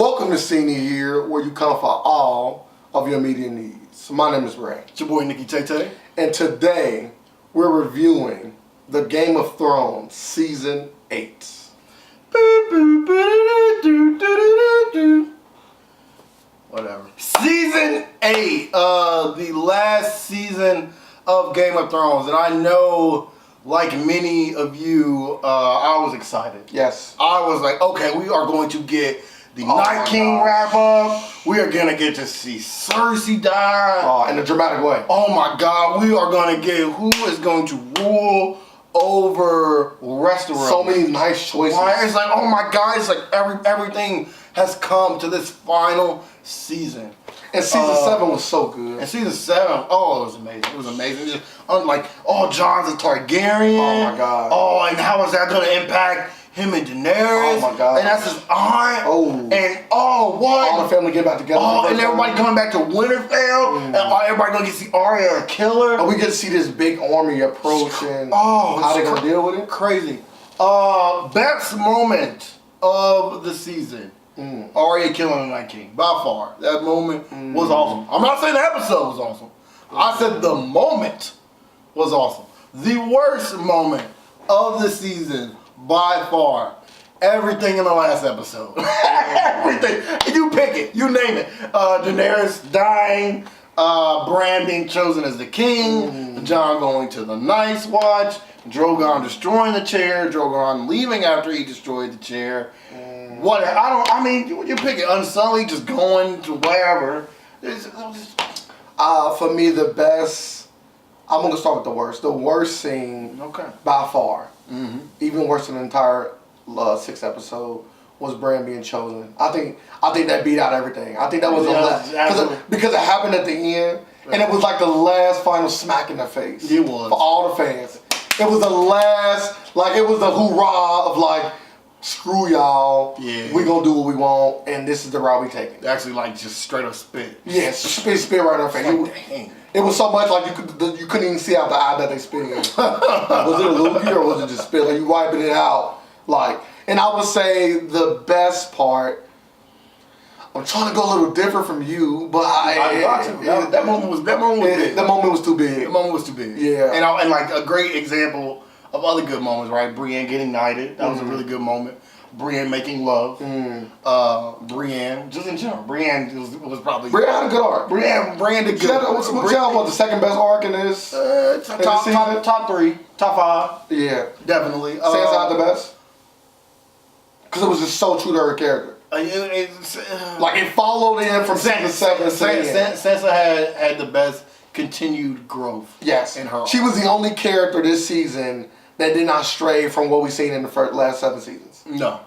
Welcome to Senior Year, where you come for all of your media needs. My name is Ray. It's your boy Nikki Tay. And today, we're reviewing the Game of Thrones Season 8. Whatever. Season 8, the last season of Game of Thrones. And I know, like many of you, I was excited. Yes. I was like, okay, we are going to get the Night King wrap up. We are going to get to see Cersei die. In a dramatic way. Oh my God, we are going to get who is going to rule over Westeros. So many nice choices. It's like, oh my God, it's like everything has come to this final season. And season 7 was so good. And season 7, oh, it was amazing. It was amazing. Just like, oh, Jon's a Targaryen. Oh my God. Oh, and how is that going to impact him and Daenerys? Oh my God. And that's his aunt. Oh. And what? All the family get back together. Oh, and everybody coming back to Winterfell. And everybody going to get to see Arya kill her. And we get to see this big army approaching. Oh, how they going to deal with it? Crazy. Best moment of the season. Arya killing the Night King, by far. That moment was awesome. I'm not saying the episode was awesome. I said the moment was awesome. The worst moment of the season, by far, everything in the last episode. Everything. You pick it. You name it. Daenerys dying, Bran being chosen as the king, Jon going to the Night's Watch, Drogon destroying the chair, Drogon leaving after he destroyed the chair. What you pick it. Unsullied just going to wherever. For me, the best. I'm gonna start with the worst. The worst scene, by far, even worse than the entire 6th episode, was Bran being chosen. I think that beat out everything. I think that was the last because it happened at the end, and it was like the last final smack in the face. It was for all the fans. It was the last, it was the hoorah of screw y'all. Yeah. We gonna do what we want, and this is the route we taking. Actually, just straight up spit. Yes, spit right in our face. It was so much you couldn't even see out the eye that they spit in. Was it a loogie or was it just spit? You wiping it out. And I would say the best part. I'm trying to go a little different from you, but that moment was big. The moment was too big. The moment was too big. Yeah. And a great example of other good moments, right? Brienne getting knighted. That was a really good moment. Brienne making love. Brienne, just in general, Brienne was probably... Brienne had a good arc. Brienne did good. What's the second best arc in this? Top 3, top 5. Yeah. Definitely. Sansa had the best? Because it was just so true to her character. It followed in from season 7 to the end. Sansa had the best continued growth. Yes. In her. She was the only character this season that did not stray from what we've seen in the last 7 seasons. No.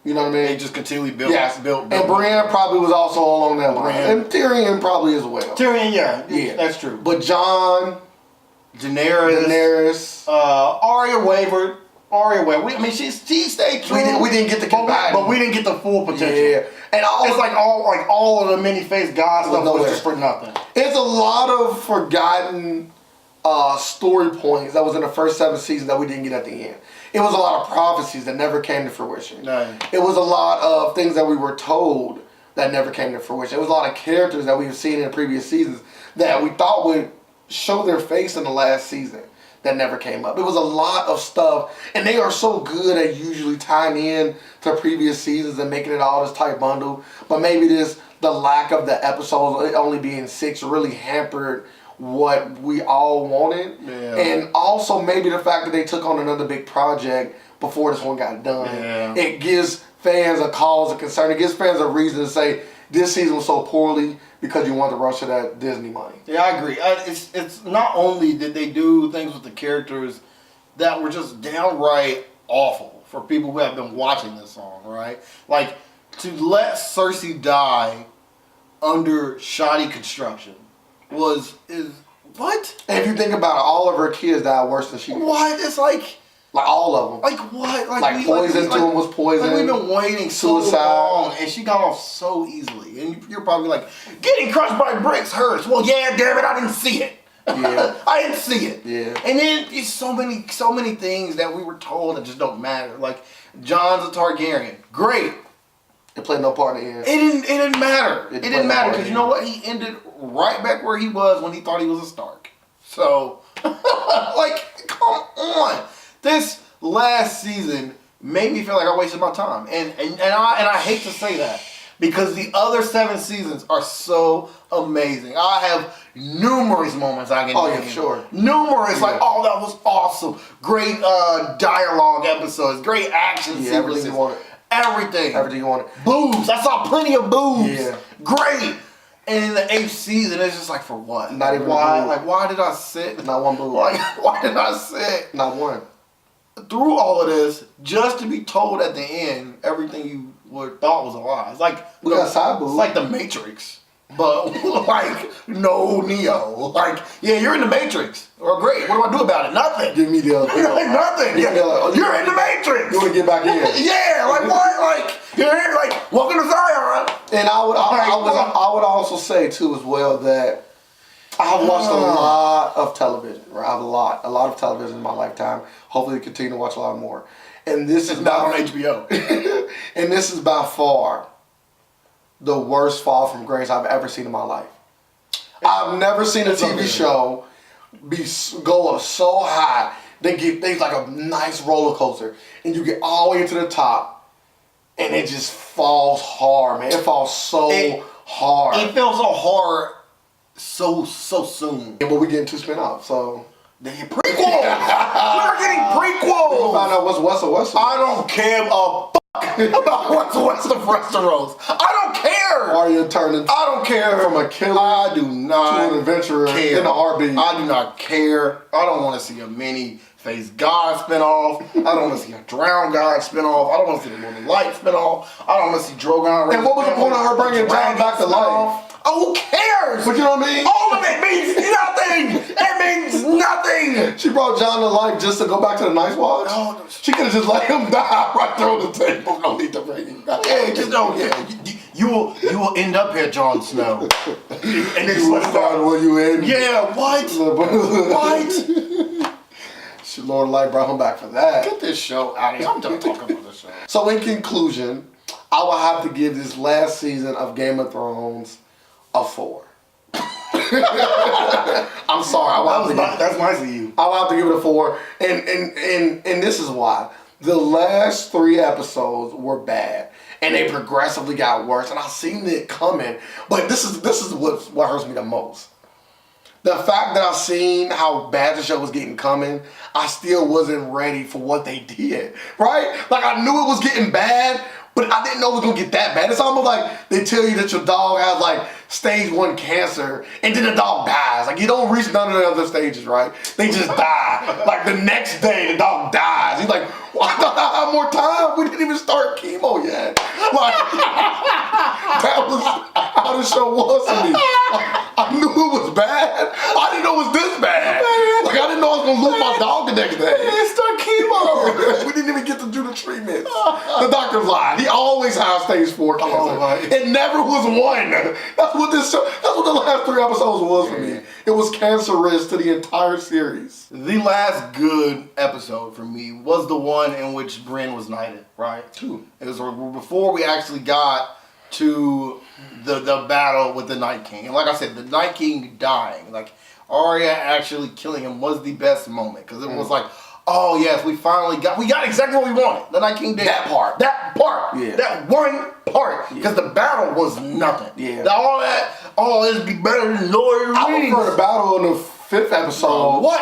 You know what I mean? They just continually built. Yes. Built. And Brienne probably was also along that line. And Tyrion probably as well. Tyrion, yeah. That's true. But Jon, Daenerys, Arya wavered. I mean, she stayed true. We didn't get the but we didn't get the full potential. Yeah. And all of the many-faced God stuff was just for nothing. It's a lot of forgotten story points that was in the first 7 seasons that we didn't get at the end. It was a lot of prophecies that never came to fruition. No. It was a lot of things that we were told that never came to fruition. It was a lot of characters that we've seen in the previous seasons that we thought would show their face in the last season that never came up. It was a lot of stuff, and they are so good at usually tying in to previous seasons and making it all this tight bundle. But maybe the lack of the episodes, it only being 6, really hampered what we all wanted. Yeah. And also maybe the fact that they took on another big project before this one got done. Yeah. It gives fans a cause of concern. It gives fans a reason to say this season was so poorly because you want to rush to that Disney money. Yeah, I agree. It's not only did they do things with the characters that were just downright awful for people who have been watching this song, right? To let Cersei die under shoddy construction is what? And if you think about it, all of her kids died worse than she did. What? It's all of them. What? Poison to him was poison. We've been waiting so long, and she got off so easily. And you're probably getting crushed by bricks hurts. Well, yeah, damn it, I didn't see it. Yeah. I didn't see it. Yeah. And then it's so many things that we were told that just don't matter. Jon's a Targaryen. Great. It played no part in the end. It didn't matter. It It didn't played matter no part because you in know it. what? He ended right back where he was when he thought he was a Stark. So, like, come on. This last season made me feel like I wasted my time, and I hate to say that because the other 7 seasons are so amazing. I have numerous moments I can Oh, yeah, name. sure. Numerous, like, Yeah. oh, that was awesome. Great dialogue episodes, great action Yeah, everything sequences. you wanted. Everything. Everything you wanted. Boobs. I saw plenty of boobs. Yeah. Great. And in the 8th season, it's just like, for what? Not even a why? boob. Like, why did I sit? Not one boob. Like, why did I sit Not one. through all of this just to be told at the end everything you thought was a lie? It's like We got side boob. It's like the Matrix, but like no Neo. Like, yeah, you're in the Matrix. Or great. What do I do about it? Nothing. Give me the other thing. Like, nothing. Yeah, like, You're in the Matrix. You want to get back in. Yeah, like what? Like you're here, like welcome to Zion. And I would also say too as well that I've watched a lot of television. Right, I have a lot of television in my lifetime. Hopefully, continue to watch a lot more. And this is Not on HBO. and this is by far the worst fall from grace I've ever seen in my life. I've never seen a TV show go up so high. They like a nice roller coaster, and you get all the way to the top, and it just falls hard, man. It falls so hard. It felt so hard, so soon. But we getting 2 spin-offs, so They get prequels. We're getting we'll prequels. find out what's Wessel. I don't care a fuck about what's the Westeros. I don't care. Arya turned into I don't care. from a killer I do to not an adventurer care. in a heartbeat. I do not care. I don't want to see a many-faced God spinoff. I don't want to see a Drowned God spinoff. I don't want to see the Lord of Light spinoff. I don't want to see Drogon. And what was the point of her bringing Jon back to life? Oh, who cares? But you know what I mean? All of it means nothing. It means nothing. She brought John to life just to go back to the Night's Watch. No. She could have just let him die right there on the table. No need to bring him back. Yeah, just don't. Yeah, you will end up here, Jon Snow. And it's You like, started when you in. yeah, what? What? Lord of Light brought him back for that. Get this show out of here. I'm done talking about this show. So in conclusion, I will have to give this last season of Game of Thrones a 4. I'm sorry. That's nice of you. I'll have to give it a 4, and this is why. The last 3 episodes were bad, and they progressively got worse, and I seen it coming. But this is what hurts me the most. The fact that I seen how bad the show was getting coming, I still wasn't ready for what they did. Right? Like I knew it was getting bad, but I didn't know it was gonna get that bad. It's almost like they tell you that your dog has like stage 1 cancer, and then the dog dies. Like you don't reach none of the other stages, right? They just die. Like the next day, the dog dies. He's like, well, I thought I had more time. We didn't even start chemo yet. Like that was how the show was to me. I knew it was bad. I didn't know it was this bad. Like I didn't know I was gonna lose my dog the next day. Start chemo. We didn't even get to do the treatments. The doctor lied. He always has stage 4 cancer. Oh, my. It never was 1. That's what the last 3 episodes was for me. It was cancerous to the entire series. The last good episode for me was the one in which Brienne was knighted, right? It was before we actually got to the battle with the Night King. And like I said, the Night King dying, like Arya actually killing him was the best moment. Because it was like, oh yes, we got exactly what we wanted. The Night King did. That part. Yeah. That one part. Because the battle was nothing. Yeah. All this be better than Lord of the I Rings. prefer the battle in the 5th episode. What?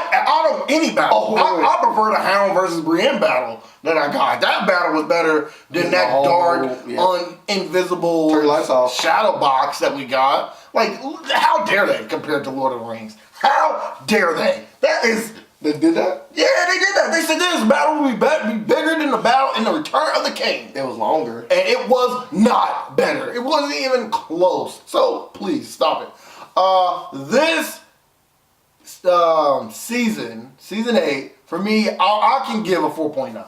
Any battle. Oh, wait. I prefer the Hound versus Brienne battle that I got. That battle was better than that Oh, dark, yeah. invisible Turn your lights off. shadow box that we got. Like, how dare they compared to Lord of the Rings? How dare they? That is... They did that? Yeah, they did that. They said this battle will be bigger than the battle in the Return of the King. It was longer. And it was not better. It wasn't even close. So, please, stop it. This season 8, for me, I can give a 4.9.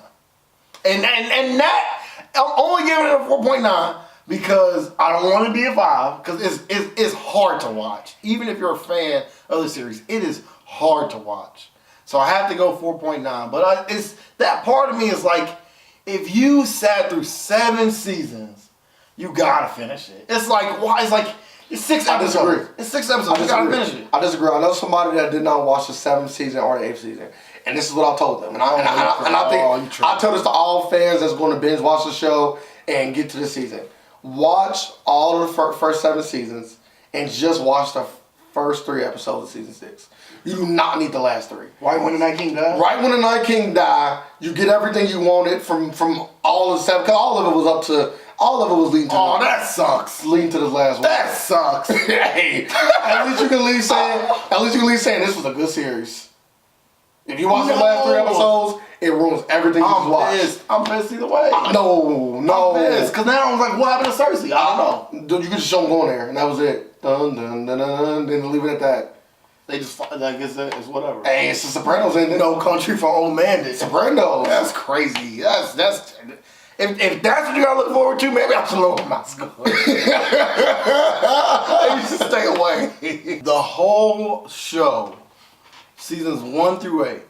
And that, I'm only giving it a 4.9 because I don't want to be a 5, because it's hard to watch. Even if you're a fan of the series, it is hard to watch. So I have to go 4.9. But it's that part of me is like, if you sat through 7 seasons, you gotta finish it. It's like why? It's like it's 6 I episodes. disagree. It's 6 episodes. You gotta finish it. I disagree. I know somebody that did not watch the 7th season or the 8th season, and this is what I told them. And I think I tell this to all fans that's going to binge watch the show and get to the season. Watch all of the first 7 seasons and just watch the first 3 episodes of season 6. You do not need the last 3. Right when the Night King died? Right when the Night King died, you get everything you wanted from all of the 7. Because all of it was leading to. Oh, that sucks. Leading to this last one. That sucks. Hey, at least you can leave saying this was a good series. If you watch the last 3 episodes, it ruins everything you just watched. I'm pissed either way. No. I'm pissed. Because now I'm like, what happened to Cersei? I don't know. Dude, you could just show them going there, and that was it. Dun, dun, dun, dun, then leave it at that. They just, I guess it's whatever. Hey, it's the Sopranos, ain't it? No Country for Old Man did. Sopranos. That's crazy. That's if that's what you gotta look forward to, maybe I should lower my score. Maybe should stay away. The whole show, seasons 1 through 8. If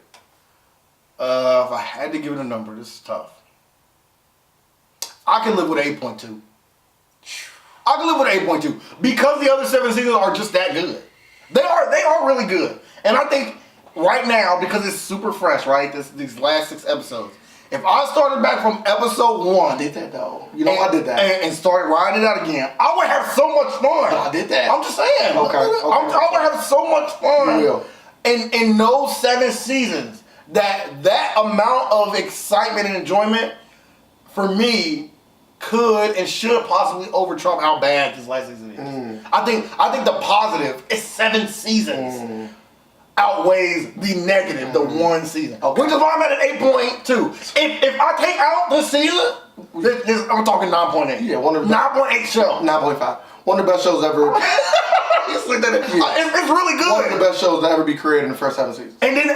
I had to give it a number, this is tough. I can live with 8.2. I can live with 8.2 because the other 7 seasons are just that good. They are really good, and I think right now because it's super fresh, right? These last 6 episodes. If I started back from episode 1, I did that though. You know, I did that and started riding it out again, I would have so much fun. I did that. I'm just saying. Okay. I would have so much fun. You will. In those 7 seasons, that amount of excitement and enjoyment for me could and should possibly over trump how bad this last season is. I think the positive is 7 seasons outweighs the negative, the 1 season. Okay. Which is why I'm at an 8.2. If I take out the season, I'm talking 9.8. Yeah, one of the 9.8 show. 9.5. One of the best shows ever. It's really good. One of the best shows to ever be created in the first 7 seasons. And then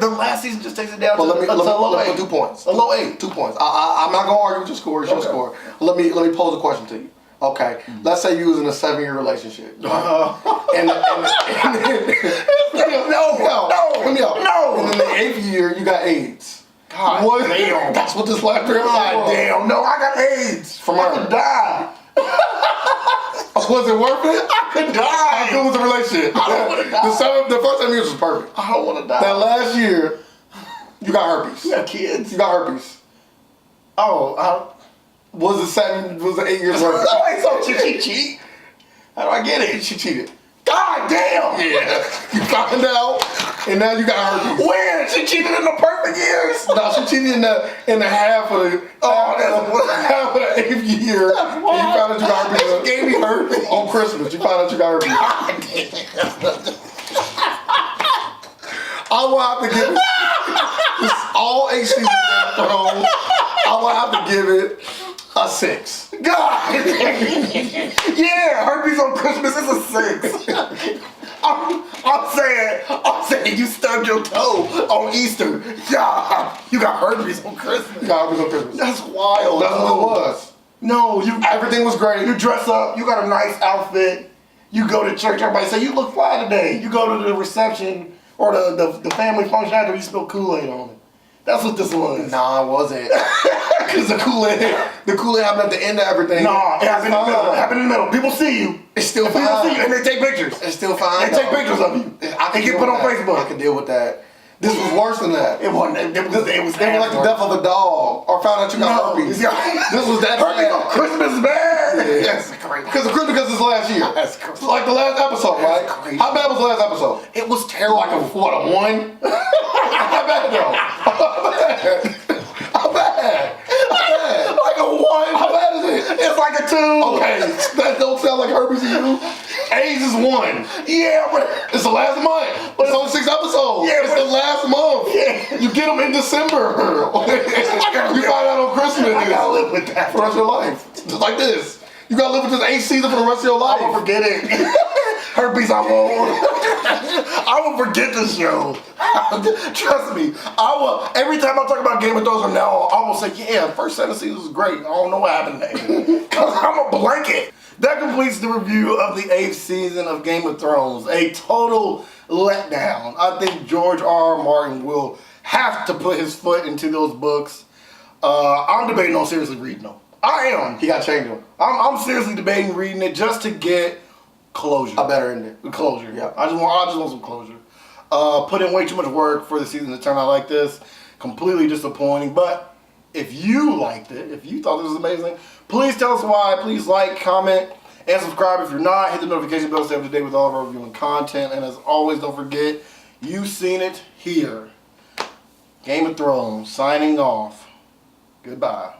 the last season just takes it down But to let me a low put 8. 2 points. A low 8. 2 points. I'm not gonna argue with your score. It's your score. Let me pose a question to you. Okay, let's say you was in a 7-year relationship. And then in the 8th year you got AIDS. God What? damn. That's what this last 3 God episodes. damn. No, I got AIDS. From I her. could die. Was it worth it? I could How good die. was the relationship? I don't wanna die. The first 7 years was perfect. I don't want to die. That last year, you got herpes. You have kids. You got herpes. Was the 8 years worth it? Wait, so she cheat? How do I get it? She cheated. God damn. Yeah. You found out, and now you got herpes. When? She cheated in the perfect years? No, she cheated in the half of the half of the 8th year. That's And wild. you found out you got herpes. She gave me herpes. On Christmas. You found out you got herpes. God damn. I will have to give it all 8 seasons of Game of Thrones. I will have to give it a 6. God. Yeah, herpes on Christmas is a 6. I'm saying you stubbed your toe on Easter. God, you got herpes on Christmas. You got herpes on Christmas. That's wild. That's what it was. No, Everything was great. you dress up, you got a nice outfit, you go to church, everybody say, you look fly today. You go to the reception or the family function after you spill Kool-Aid on it. That's what this was. Nah, it wasn't. Because the Kool-Aid happened at the end of everything. Nah, it happened in the middle. It happened in the middle. People see you. It's still People fine. see you and they take pictures. It's still fine. They take pictures of you. They get put on Facebook. I can deal with that. This was worse than that. It wasn't. It was They were like the death of a dog, or found out you got herpes. This was that herpes on bad. Christmas, man. Yeah. That's crazy. Because it's last year. That's crazy. Like the last episode, right? That's crazy. How bad was the last episode? It was terrible. Like a 1? How bad though? How bad? Like a 1. How bad is it? It's like a 2. Okay, that don't sound like herpes to you. AIDS is 1. Yeah, but It's the last month. It's only 6 episodes. Yeah, it's but- the last month. Yeah. You get them in December. gotta You live- find out on Christmas. I gotta live with that for the rest of your life. Just like this. You gotta live with this 8 season for the rest of your I will life. forget it. Herpes, I won't. I will forget the show. Trust me. I will. Every time I talk about Game of Thrones from now on, I will say, yeah, the first 7 seasons was great. I don't know what happened there. Because I'm a blanket. That completes the review of the 8th season of Game of Thrones. A total letdown. I think George R.R. Martin will have to put his foot into those books. I'm debating on seriously reading them. I am. He got to change them. I'm seriously debating reading it just to get closure. A better ending. Closure. Yeah. I just want some closure. Put in way too much work for the season to turn out like this. Completely disappointing. But if you liked it, if you thought this was amazing, please tell us why. Please like, comment, and subscribe. If you're not, hit the notification bell to stay up to date with all of our reviewing content. And as always, don't forget, you've seen it here. Game of Thrones signing off. Goodbye.